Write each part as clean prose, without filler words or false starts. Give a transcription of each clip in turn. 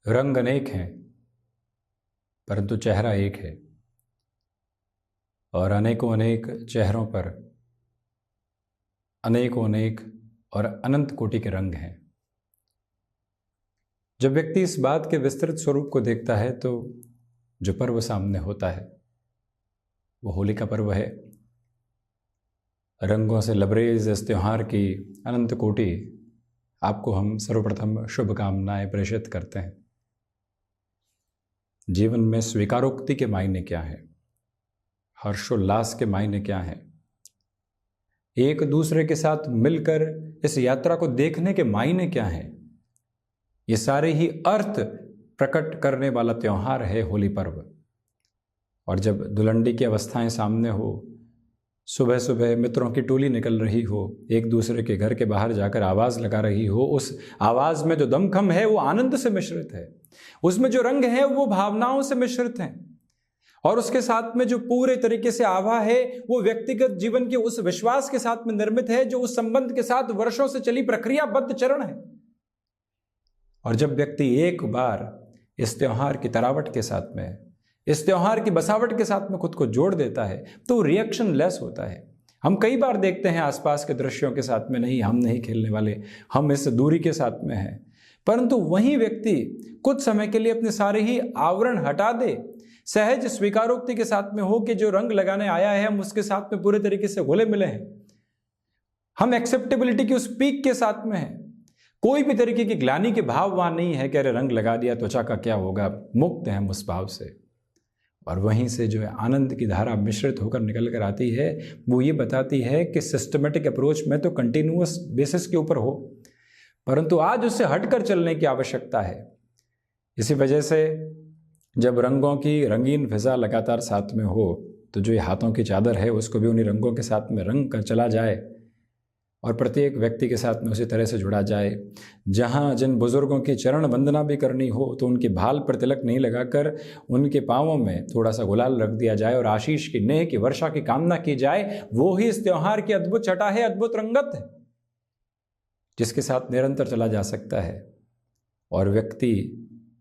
रंग अनेक हैं परंतु चेहरा एक है, और अनेकों अनेक चेहरों पर अनेकों अनेक और अनंत कोटि के रंग हैं। जब व्यक्ति इस बात के विस्तृत स्वरूप को देखता है तो जो पर्व सामने होता है वो होली का पर्व है। रंगों से लबरेज इस त्योहार की अनंत कोटि आपको हम सर्वप्रथम शुभकामनाएं प्रेषित करते हैं। जीवन में स्वीकारोक्ति के मायने क्या है, हर्षोल्लास के मायने क्या हैं, एक दूसरे के साथ मिलकर इस यात्रा को देखने के मायने क्या हैं, ये सारे ही अर्थ प्रकट करने वाला त्यौहार है होली पर्व। और जब दुलंडी की अवस्थाएं सामने हो, सुबह सुबह मित्रों की टोली निकल रही हो, एक दूसरे के घर के बाहर जाकर आवाज़ लगा रही हो, उस आवाज़ में जो दमखम है वो आनंद से मिश्रित है, उसमें जो रंग है वो भावनाओं से मिश्रित हैं, और उसके साथ में जो पूरे तरीके से आभा है वो व्यक्तिगत जीवन के उस विश्वास के साथ में निर्मित है जो उस संबंध के साथ वर्षों से चली प्रक्रियाबद्ध चरण है। और जब व्यक्ति एक बार इस त्योहार की तरावट के साथ में, इस त्योहार की बसावट के साथ में खुद को जोड़ देता है तो रिएक्शन लेस होता है। हम कई बार देखते हैं आसपास के दृश्यों के साथ में, नहीं हम नहीं खेलने वाले, हम इस दूरी के साथ में हैं, परंतु वही व्यक्ति कुछ समय के लिए अपने सारे ही आवरण हटा दे, सहज स्वीकारोक्ति के साथ में हो कि जो रंग लगाने आया है हम उसके साथ में पूरे तरीके से घुले मिले हैं, हम एक्सेप्टेबिलिटी की उस पीक के साथ में हैं, कोई भी तरीके की ग्लानि के भाव वहां नहीं है कि अरे रंग लगा दिया त्वचा का क्या होगा, मुक्त हैं हम उस भाव से। और वहीं से जो है आनंद की धारा मिश्रित होकर निकल कर आती है, वो ये बताती है कि सिस्टमेटिक अप्रोच में तो कंटिन्यूअस बेसिस के ऊपर हो, परंतु आज उससे हटकर चलने की आवश्यकता है। इसी वजह से जब रंगों की रंगीन फिजा लगातार साथ में हो तो जो ये हाथों की चादर है उसको भी उन्हीं रंगों के साथ में रंग कर चला जाए और प्रत्येक व्यक्ति के साथ में उसी तरह से जुड़ा जाए। जहाँ जिन बुजुर्गों की चरण वंदना भी करनी हो तो उनके भाल पर तिलक नहीं लगाकर उनके पाँवों में थोड़ा सा गुलाल रख दिया जाए और आशीष की नेह की वर्षा की कामना की जाए। वो ही इस त्योहार की अद्भुत छटा है, अद्भुत रंगत है जिसके साथ निरंतर चला जा सकता है। और व्यक्ति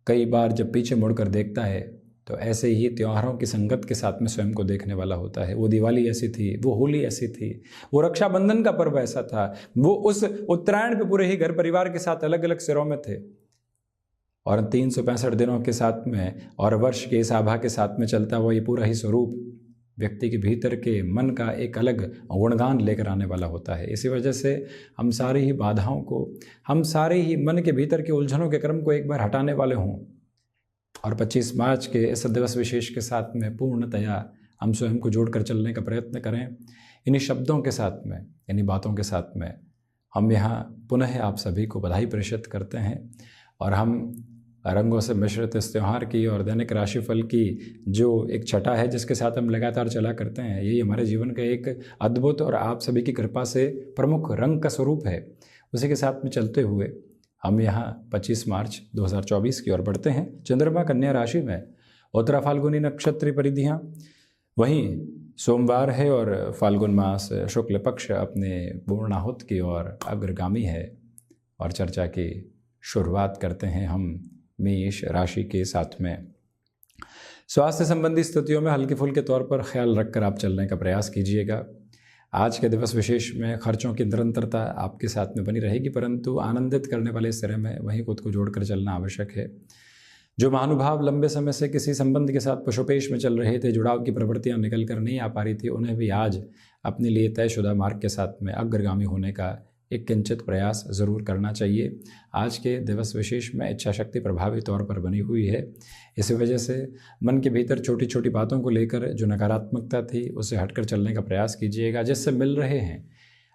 कई बार जब पीछे मुड़कर देखता है तो ऐसे ही त्योहारों की संगत के साथ में स्वयं को देखने वाला होता है। वो दिवाली ऐसी थी, वो होली ऐसी थी, वो रक्षाबंधन का पर्व ऐसा था, वो उस उत्तरायण पे पूरे ही घर परिवार के साथ अलग अलग सिरों में थे, और 365 दिनों के साथ में और वर्ष के इस आभा के साथ में चलता हुआ ये पूरा ही स्वरूप व्यक्ति के भीतर के मन का एक अलग गुणगान लेकर आने वाला होता है। इसी वजह से हम सारी ही बाधाओं को, हम सारे ही मन के भीतर के उलझनों के क्रम को एक बार हटाने वाले हों और 25 मार्च के इस दिवस विशेष के साथ में पूर्णतया हम स्वयं को जोड़कर चलने का प्रयत्न करें। इन्हीं शब्दों के साथ में, इन्हीं बातों के साथ में हम यहाँ पुनः आप सभी को बधाई प्रेषित करते हैं और हम रंगों से मिश्रित इस त्यौहार की और दैनिक राशिफल की जो एक छटा है जिसके साथ हम लगातार चला करते हैं, यही हमारे जीवन का एक अद्भुत और आप सभी की कृपा से प्रमुख रंग का स्वरूप है। उसी के साथ में चलते हुए हम यहाँ 25 मार्च 2024 की ओर बढ़ते हैं। चंद्रमा कन्या राशि में, उत्तरा फाल्गुनी नक्षत्र परिधियाँ, वहीं सोमवार है और फाल्गुन मास शुक्ल पक्ष अपने पूर्णाहुत की ओर अग्रगामी है। और चर्चा की शुरुआत करते हैं हम मेष राशि के साथ में। स्वास्थ्य संबंधी स्थितियों में हल्के फुल्के तौर पर ख्याल रखकर आप चलने का प्रयास कीजिएगा। आज के दिवस विशेष में खर्चों की निरंतरता आपके साथ में बनी रहेगी, परंतु आनंदित करने वाले इस तरह में वहीं खुद को जोड़कर चलना आवश्यक है। जो महानुभाव लंबे समय से किसी संबंध के साथ पशुपेश में चल रहे थे, जुड़ाव की प्रवृत्तियां निकल कर नहीं आ पा रही थी, उन्हें भी आज अपने लिए तयशुदा मार्ग के साथ में अग्रगामी होने का एक किंचित प्रयास ज़रूर करना चाहिए। आज के दिवस विशेष में इच्छा शक्ति प्रभावी तौर पर बनी हुई है। इसी वजह से मन के भीतर छोटी छोटी बातों को लेकर जो नकारात्मकता थी उससे हटकर चलने का प्रयास कीजिएगा। जिससे मिल रहे हैं,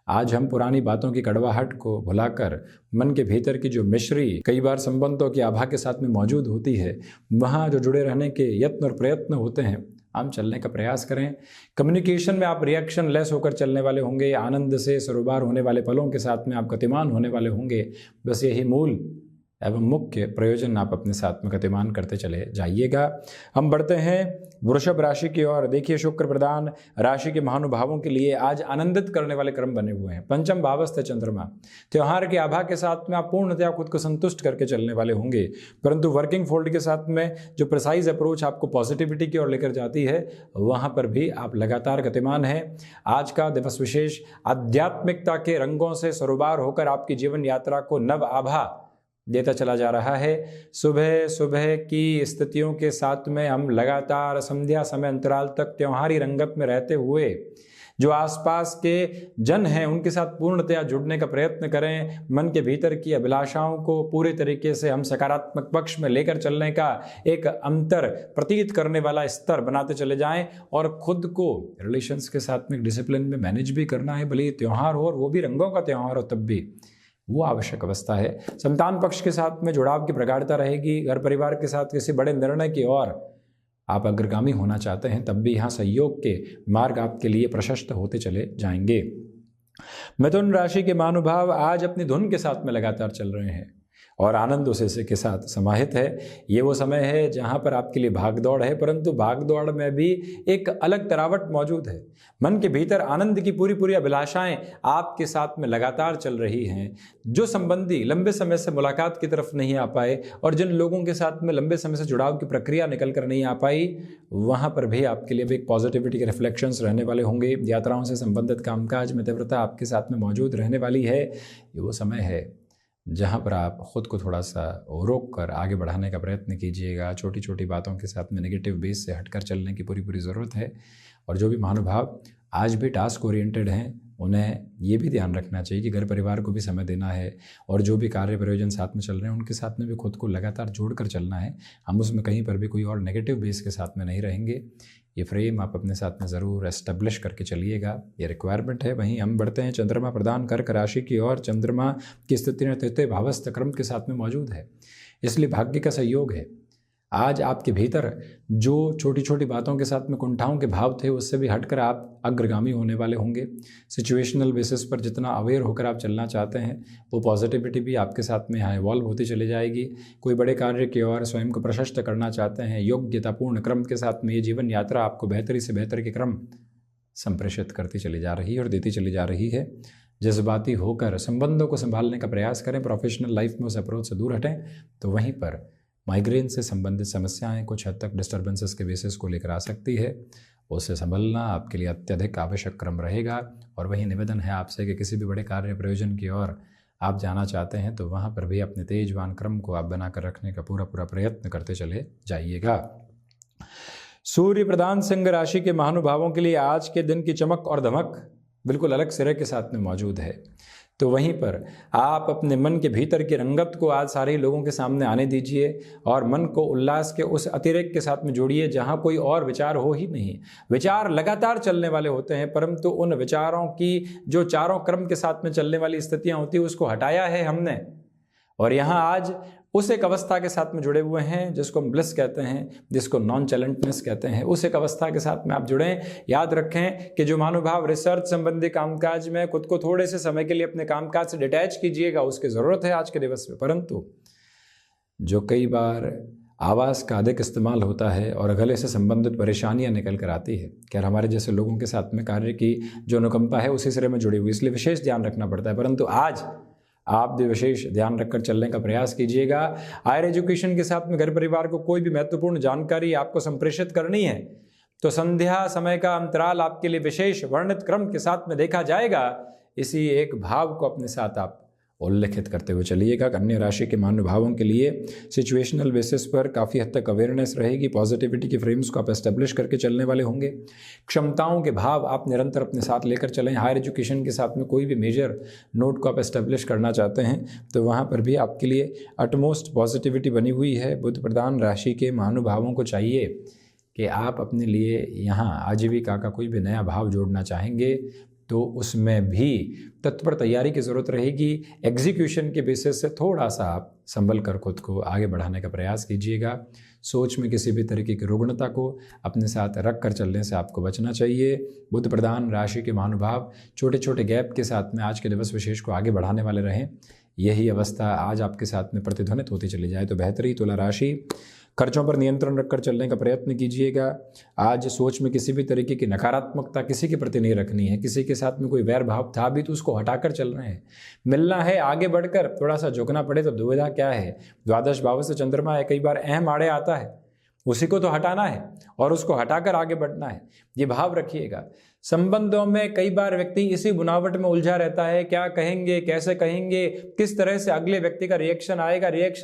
आज हम पुरानी बातों की कड़वाहट को भुलाकर मन के भीतर की जो मिश्री कई बार संबंधों की आभा के साथ में मौजूद होती है, वहाँ जो जुड़े रहने के यत्न और प्रयत्न होते हैं, हम चलने का प्रयास करें। कम्युनिकेशन में आप रिएक्शन लेस होकर चलने वाले होंगे। आनंद से सरोबार होने वाले पलों के साथ में आप गतिमान होने वाले होंगे। बस यही मूल एवं मुख्य प्रयोजन आप अपने साथ में गतिमान करते चले जाइएगा। हम बढ़ते हैं वृषभ राशि की ओर। देखिए, शुक्र प्रधान राशि के महानुभावों के लिए आज आनंदित करने वाले क्रम बने हुए हैं। पंचम भावस्थ चंद्रमा, त्योहार की आभा के साथ में आप पूर्णतया खुद को संतुष्ट करके चलने वाले होंगे, परंतु वर्किंग फोल्ड के साथ में जो प्रिसाइज अप्रोच आपको पॉजिटिविटी की ओर लेकर जाती है, वहां पर भी आप लगातार गतिमान हैं। आज का दिवस विशेष आध्यात्मिकता के रंगों से सरोबार होकर आपकी जीवन यात्रा को नव आभा देता चला जा रहा है। सुबह सुबह की स्थितियों के साथ में हम लगातार संध्या समय अंतराल तक त्योहारी रंगत में रहते हुए जो आसपास के जन हैं उनके साथ पूर्णतया जुड़ने का प्रयत्न करें। मन के भीतर की अभिलाषाओं को पूरे तरीके से हम सकारात्मक पक्ष में लेकर चलने का एक अंतर प्रतीत करने वाला स्तर बनाते चले जाएं और खुद को रिलेशंस के साथ में डिसिप्लिन में मैनेज भी करना है। भले त्योहार हो और वो भी रंगों का त्योहार हो, तब भी वो आवश्यक अवस्था है। संतान पक्ष के साथ में जुड़ाव की प्रगाढ़ता रहेगी। घर परिवार के साथ किसी बड़े निर्णय की ओर आप अग्रगामी होना चाहते हैं, तब भी यहाँ सहयोग के मार्ग आपके लिए प्रशस्त होते चले जाएंगे। मिथुन राशि के महानुभाव आज अपनी धुन के साथ में लगातार चल रहे हैं और आनंद उसे के साथ समाहित है। ये वो समय है जहाँ पर आपके लिए भागदौड़ है, परंतु भागदौड़ में भी एक अलग तरावट मौजूद है। मन के भीतर आनंद की पूरी अभिलाषाएं आपके साथ में लगातार चल रही हैं। जो संबंधी लंबे समय से मुलाकात की तरफ नहीं आ पाए और जिन लोगों के साथ में लंबे समय से जुड़ाव की प्रक्रिया निकल कर नहीं आ पाई, वहाँ पर भी आपके लिए भी एक पॉजिटिविटी के रिफ्लेक्शंस रहने वाले होंगे। यात्राओं से संबंधित कामकाज में तीव्रता आपके साथ में मौजूद रहने वाली है। ये वो समय है जहाँ पर आप ख़ुद को थोड़ा सा रोक कर आगे बढ़ाने का प्रयत्न कीजिएगा। छोटी छोटी बातों के साथ में नेगेटिव बेस से हटकर चलने की पूरी ज़रूरत है। और जो भी महानुभाव आज भी टास्क ओरिएंटेड हैं, उन्हें ये भी ध्यान रखना चाहिए कि घर परिवार को भी समय देना है और जो भी कार्य प्रयोजन साथ में चल रहे हैं उनके साथ में भी खुद को लगातार जोड़ कर चलना है। हम उसमें कहीं पर भी कोई और नेगेटिव बेस के साथ में नहीं रहेंगे। ये फ्रेम आप अपने साथ में ज़रूर एस्टेब्लिश करके चलिएगा, ये रिक्वायरमेंट है। वहीं हम बढ़ते हैं चंद्रमा प्रधान कर्क राशि की ओर। चंद्रमा की स्थिति तृतीय भावस्थ क्रम के साथ में मौजूद है, इसलिए भाग्य का सहयोग है। आज आपके भीतर जो छोटी छोटी बातों के साथ में कुंठाओं के भाव थे, उससे भी हटकर आप अग्रगामी होने वाले होंगे। सिचुएशनल बेसिस पर जितना अवेयर होकर आप चलना चाहते हैं, वो पॉजिटिविटी भी आपके साथ में यहाँ इवॉल्व होती चली जाएगी। कोई बड़े कार्य की ओर स्वयं को प्रशस्त करना चाहते हैं, योग्यतापूर्ण क्रम के साथ में ये जीवन यात्रा आपको बेहतरी से बेहतर के क्रम संप्रेषित करती चली जा रही है और देती चली जा रही है। जज्बाती होकर संबंधों को संभालने का प्रयास करें, प्रोफेशनल लाइफ में उस अप्रोच से दूर हटें। तो वहीं पर माइग्रेन से संबंधित समस्याएं कुछ हद तक डिस्टर्बेंसेस के बेसिस को लेकर आ सकती है, उससे संभलना आपके लिए अत्यधिक आवश्यक क्रम रहेगा। और वही निवेदन है आपसे कि किसी भी बड़े कार्य प्रयोजन की ओर आप जाना चाहते हैं, तो वहाँ पर भी अपने तेजवान क्रम को आप बनाकर रखने का पूरा प्रयत्न करते चले जाइएगा। सूर्य प्रधान सिंह राशि के महानुभावों के लिए आज के दिन की चमक और धमक बिल्कुल अलग सिरे के साथ में मौजूद है। तो वहीं पर आप अपने मन के भीतर की रंगत को आज सारे लोगों के सामने आने दीजिए और मन को उल्लास के उस अतिरेक के साथ में जोड़िए जहां कोई और विचार हो ही नहीं। विचार लगातार चलने वाले होते हैं, परंतु उन विचारों की जो चारों क्रम के साथ में चलने वाली स्थितियां होती है, उसको हटाया है हमने। और यहाँ आज उस एक अवस्था के साथ में जुड़े हुए हैं जिसको हम ब्लिस कहते हैं, जिसको नॉन चैलेंटनेस कहते हैं। उस एक अवस्था के साथ में आप जुड़ें। याद रखें कि जो महानुभाव रिसर्च संबंधी कामकाज में खुद को थोड़े से समय के लिए अपने कामकाज से डिटैच कीजिएगा, उसकी ज़रूरत है आज के दिवस में। परंतु जो कई बार आवाज़ का अधिक इस्तेमाल होता है और गले से संबंधित परेशानियां निकल कर आती है, खैर हमारे जैसे लोगों के साथ में कार्य की जो अनुकंपा है उसी सिरे में जुड़ी हुई, इसलिए विशेष ध्यान रखना पड़ता है। परंतु आज आप भी विशेष ध्यान रखकर चलने का प्रयास कीजिएगा। हायर एजुकेशन के साथ में घर परिवार को कोई भी महत्वपूर्ण जानकारी आपको संप्रेषित करनी है, तो संध्या समय का अंतराल आपके लिए विशेष वर्णित क्रम के साथ में देखा जाएगा। इसी एक भाव को अपने साथ आप उल्लेखित करते हुए चलिएगा। कन्या राशि के महानुभावों के लिए सिचुएशनल बेसिस पर काफ़ी हद तक अवेयरनेस रहेगी। पॉजिटिविटी के फ्रेम्स को आप एस्टेब्लिश करके चलने वाले होंगे। क्षमताओं के भाव आप निरंतर अपने साथ लेकर चलें। हायर एजुकेशन के साथ में कोई भी मेजर नोट को आप एस्टेब्लिश करना चाहते हैं, तो वहाँ पर भी आपके लिए अटमोस्ट पॉजिटिविटी बनी हुई है। बुध प्रधान राशि के महानुभावों को चाहिए कि आप अपने लिए यहाँ आजीविका का कोई भी नया भाव जोड़ना चाहेंगे, तो उसमें भी तत्पर तैयारी की ज़रूरत रहेगी। एग्जीक्यूशन के बेसिस से थोड़ा सा आप संभल कर खुद को आगे बढ़ाने का प्रयास कीजिएगा। सोच में किसी भी तरीके की रुग्णता को अपने साथ रख कर चलने से आपको बचना चाहिए। बुध प्रधान राशि के महानुभाव छोटे छोटे गैप के साथ में आज के दिवस विशेष को आगे बढ़ाने वाले रहें। यही अवस्था आज आपके साथ में प्रतिध्वनित होती चली जाए तो बेहतर ही। तुला राशि, खर्चों पर नियंत्रण रखकर चलने का प्रयत्न कीजिएगा। आज सोच में किसी भी तरीके की नकारात्मकता किसी के प्रति नहीं रखनी है। किसी के साथ में कोई वैर भाव था भी तो उसको हटाकर चल रहे हैं। मिलना है आगे बढ़कर, थोड़ा सा झुकना पड़े तो दुविधा क्या है। द्वादश भाव से चंद्रमा है, कई बार अहम आड़े आता है, उसी को तो हटाना है और उसको हटाकर आगे बढ़ना है, ये भाव रखिएगा। संबंधों में कई बार व्यक्ति इसी बुनावट में उलझा रहता है, क्या कहेंगे, कैसे कहेंगे, किस तरह से अगले व्यक्ति का रिएक्शन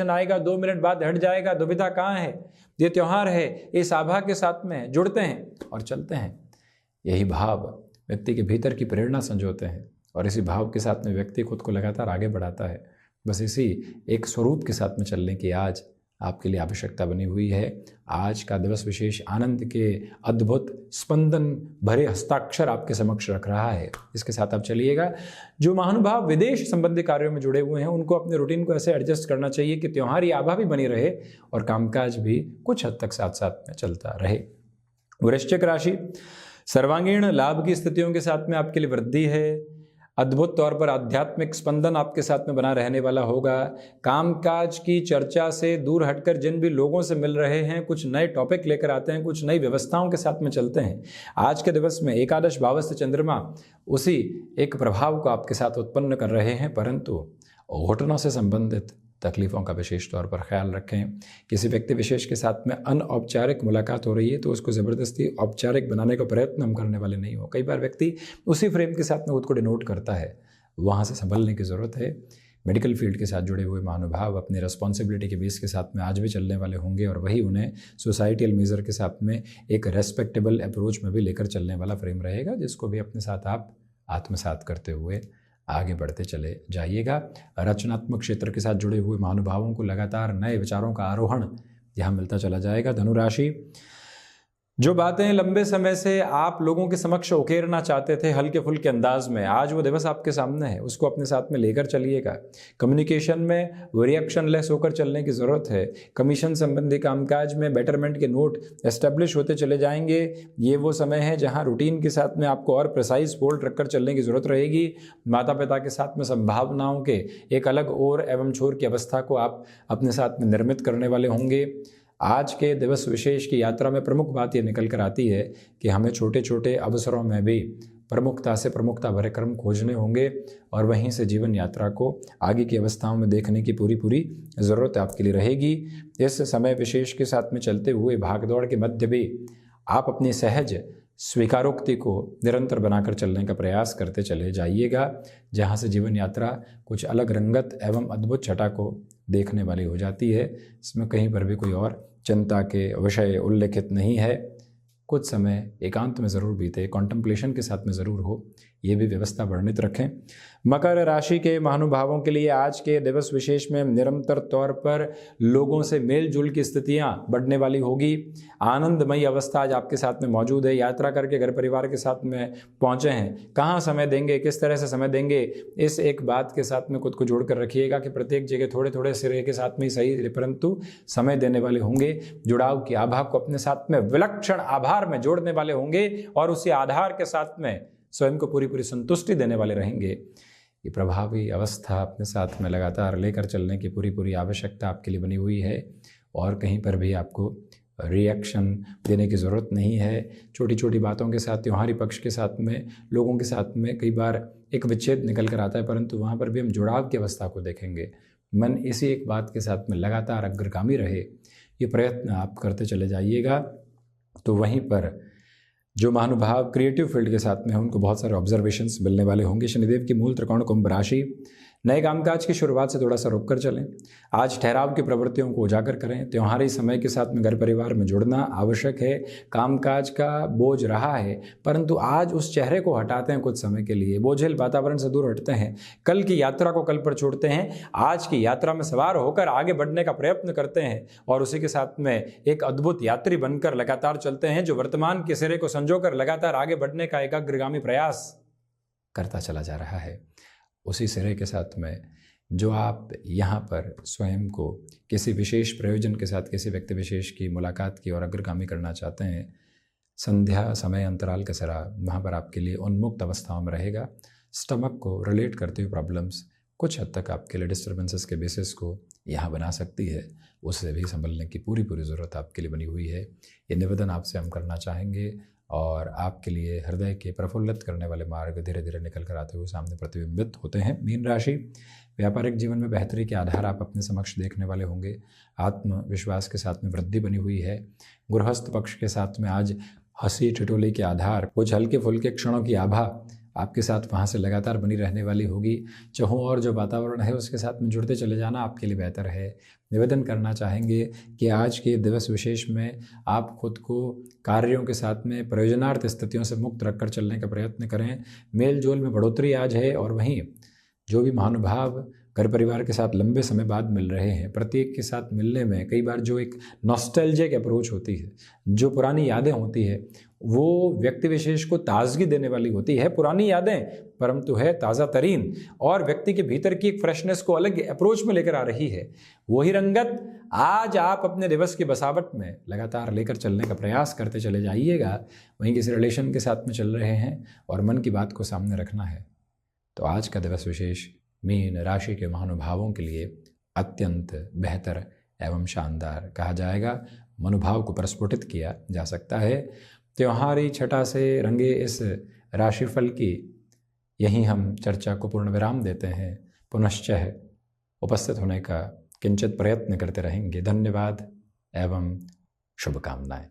आएगा 2 मिनट बाद हट जाएगा, दुविधा कहाँ है। ये त्योहार है, इस आभा के साथ में जुड़ते हैं और चलते हैं। यही भाव व्यक्ति के भीतर की प्रेरणा संजोते हैं और इसी भाव के साथ में व्यक्ति खुद को लगातार आगे बढ़ाता है। बस इसी एक स्वरूप के साथ में चलने की आज आपके लिए आवश्यकता बनी हुई है। आज का दिवस विशेष आनंद के अद्भुत स्पंदन भरे हस्ताक्षर आपके समक्ष रख रहा है। इसके साथ आप चलिएगा। जो महानुभाव विदेश संबंधी कार्यों में जुड़े हुए हैं उनको अपने रूटीन को ऐसे एडजस्ट करना चाहिए कि त्योहारी आभा भी बनी रहे और कामकाज भी कुछ हद तक साथ साथ में चलता रहे। वृश्चिक राशि, सर्वांगीण लाभ की स्थितियों के साथ में आपके लिए वृद्धि है। अद्भुत तौर पर आध्यात्मिक स्पंदन आपके साथ में बना रहने वाला होगा। कामकाज की चर्चा से दूर हटकर जिन भी लोगों से मिल रहे हैं, कुछ नए टॉपिक लेकर आते हैं, कुछ नई व्यवस्थाओं के साथ में चलते हैं। आज के दिवस में एकादश भावस्थ चंद्रमा उसी एक प्रभाव को आपके साथ उत्पन्न कर रहे हैं, परंतु घुटनों से संबंधित तकलीफ़ों का विशेष तौर पर ख्याल रखें। किसी व्यक्ति विशेष के साथ में अनौपचारिक मुलाकात हो रही है तो उसको ज़बरदस्ती औपचारिक बनाने का प्रयत्न हम करने वाले नहीं हो। कई बार व्यक्ति उसी फ्रेम के साथ में खुद को डिनोट करता है, वहाँ से संभलने की ज़रूरत है। मेडिकल फील्ड के साथ जुड़े हुए महानुभाव अपनी रिस्पॉन्सिबिलिटी के बेस के साथ में आज भी चलने वाले होंगे और वही उन्हें सोसाइटियल मेजर के साथ में एक रेस्पेक्टेबल अप्रोच में भी लेकर चलने वाला फ्रेम रहेगा, जिसको भी अपने साथ आप आत्मसात करते हुए आगे बढ़ते चले जाइएगा। रचनात्मक क्षेत्र के साथ जुड़े हुए महानुभावों को लगातार नए विचारों का आरोहण यहाँ मिलता चला जाएगा। धनुराशि, जो बातें लंबे समय से आप लोगों के समक्ष उकेरना चाहते थे हल्के फुल्के अंदाज में, आज वो दिवस आपके सामने है, उसको अपने साथ में लेकर चलिएगा। कम्युनिकेशन में रिएक्शन लेस होकर चलने की ज़रूरत है। कमीशन संबंधी कामकाज में बेटरमेंट के नोट एस्टेब्लिश होते चले जाएंगे। ये वो समय है जहां रूटीन के साथ में आपको और प्रिसाइज बोल्ड रखकर चलने की ज़रूरत रहेगी। माता पिता के साथ में संभावनाओं के एक अलग ओर एवं छोर की अवस्था को आप अपने साथ में निर्मित करने वाले होंगे। आज के दिवस विशेष की यात्रा में प्रमुख बात ये निकल कर आती है कि हमें छोटे छोटे अवसरों में भी प्रमुखता भरे क्रम खोजने होंगे और वहीं से जीवन यात्रा को आगे की अवस्थाओं में देखने की पूरी ज़रूरत आपके लिए रहेगी। इस समय विशेष के साथ में चलते हुए भागदौड़ के मध्य भी आप अपनी सहज स्वीकारोक्ति को निरंतर बनाकर चलने का प्रयास करते चले जाइएगा, जहाँ से जीवन यात्रा कुछ अलग रंगत एवं अद्भुत छटा को देखने वाली हो जाती है। इसमें कहीं पर भी कोई और चिंता के विषय उल्लेखित नहीं है। कुछ समय एकांत में ज़रूर बीते, कॉन्टम्पलेशन के साथ में ज़रूर हो, ये भी व्यवस्था वर्णित रखें। मकर राशि के महानुभावों के लिए आज के दिवस विशेष में निरंतर तौर पर लोगों से मेल जुल की स्थितियां बढ़ने वाली होगी। आनंदमयी अवस्था आज आपके साथ में मौजूद है। यात्रा करके घर परिवार के साथ में पहुंचे हैं, कहाँ समय देंगे, किस तरह से समय देंगे, इस एक बात के साथ में खुद को जोड़ कर रखिएगा कि प्रत्येक जगह थोड़े सिरे के साथ में ही सही, परंतु समय देने वाले होंगे। जुड़ाव की आभा को अपने साथ में विलक्षण आधार में जोड़ने वाले होंगे और उसी आधार के साथ में स्वयं को पूरी संतुष्टि देने वाले रहेंगे। ये प्रभावी अवस्था अपने साथ में लगातार लेकर चलने की पूरी आवश्यकता आपके लिए बनी हुई है और कहीं पर भी आपको रिएक्शन देने की ज़रूरत नहीं है। छोटी छोटी बातों के साथ, त्योहारी पक्ष के साथ में, लोगों के साथ में कई बार एक विच्छेद निकल कर आता है, परंतु वहाँ पर भी हम जुड़ाव की अवस्था को देखेंगे। मन इसी एक बात के साथ में लगातार अग्रगामी रहे, ये प्रयत्न आप करते चले जाइएगा। तो वहीं पर जो महानुभाव क्रिएटिव फील्ड के साथ में हैं उनको बहुत सारे ऑब्जर्वेशंस मिलने वाले होंगे। शनिदेव की मूल त्रिकोण कुंभ राशि, नए कामकाज की शुरुआत से थोड़ा सा रुक कर चलें। आज ठहराव की प्रवृत्तियों को उजागर करें। त्योहारी समय के साथ में घर परिवार में जुड़ना आवश्यक है। कामकाज का बोझ रहा है, परंतु आज उस चेहरे को हटाते हैं कुछ समय के लिए, बोझिल वातावरण से दूर हटते हैं, कल की यात्रा को कल पर छोड़ते हैं, आज की यात्रा में सवार होकर आगे बढ़ने का प्रयत्न करते हैं और उसी के साथ में एक अद्भुत यात्री बनकर लगातार चलते हैं, जो वर्तमान के सिरे को संजोकर लगातार आगे बढ़ने का एक अग्रगामी प्रयास करता चला जा रहा है। उसी सिरे के साथ में जो आप यहाँ पर स्वयं को किसी विशेष प्रयोजन के साथ किसी व्यक्ति विशेष की मुलाकात की और अग्रगामी करना चाहते हैं, संध्या समय अंतराल का सिरा वहाँ पर आपके लिए उन्मुक्त अवस्थाओं में रहेगा। स्टमक को रिलेट करते हुए प्रॉब्लम्स कुछ हद तक आपके लिए डिस्टर्बेंसेस के बेसिस को यहाँ बना सकती है, उससे भी संभलने की पूरी ज़रूरत आपके लिए बनी हुई है। ये निवेदन आपसे हम करना चाहेंगे और आपके लिए हृदय के प्रफुल्लित करने वाले मार्ग धीरे धीरे निकल कर आते हुए सामने प्रतिबिंबित होते हैं। मीन राशि, व्यापारिक जीवन में बेहतरी के आधार आप अपने समक्ष देखने वाले होंगे। आत्मविश्वास के साथ में वृद्धि बनी हुई है। गृहस्थ पक्ष के साथ में आज हंसी ठिठोली के आधार, कुछ हल्के फुल्के क्षणों की आभा आपके साथ वहाँ से लगातार बनी रहने वाली होगी। चाहो और जो वातावरण है उसके साथ में जुड़ते चले जाना आपके लिए बेहतर है। निवेदन करना चाहेंगे कि आज के दिवस विशेष में आप खुद को कार्यों के साथ में प्रयोजनार्थ स्थितियों से मुक्त रखकर चलने का प्रयत्न करें। मेल जोल में बढ़ोतरी आज है और वहीं जो भी महानुभाव घर परिवार के साथ लंबे समय बाद मिल रहे हैं, प्रत्येक के साथ मिलने में कई बार जो एक नॉस्टैल्जिक अप्रोच होती है, जो पुरानी यादें होती है, वो व्यक्ति विशेष को ताजगी देने वाली होती है। पुरानी यादें परंतु है ताज़ा तरीन और व्यक्ति के भीतर की एक फ्रेशनेस को अलग अप्रोच में लेकर आ रही है। वही रंगत आज आप अपने दिवस की बसावट में लगातार लेकर चलने का प्रयास करते चले जाइएगा। वहीं किसी रिलेशन के साथ में चल रहे हैं और मन की बात को सामने रखना है तो आज का दिवस विशेष मीन राशि के महानुभावों के लिए अत्यंत बेहतर एवं शानदार कहा जाएगा। मनोभाव को प्रस्फुटित किया जा सकता है। त्योहारी छटा से रंगे इस राशिफल की यहीं हम चर्चा को पूर्ण विराम देते हैं। पुनश्च उपस्थित होने का किंचित प्रयत्न करते रहेंगे। धन्यवाद एवं शुभकामनाएं।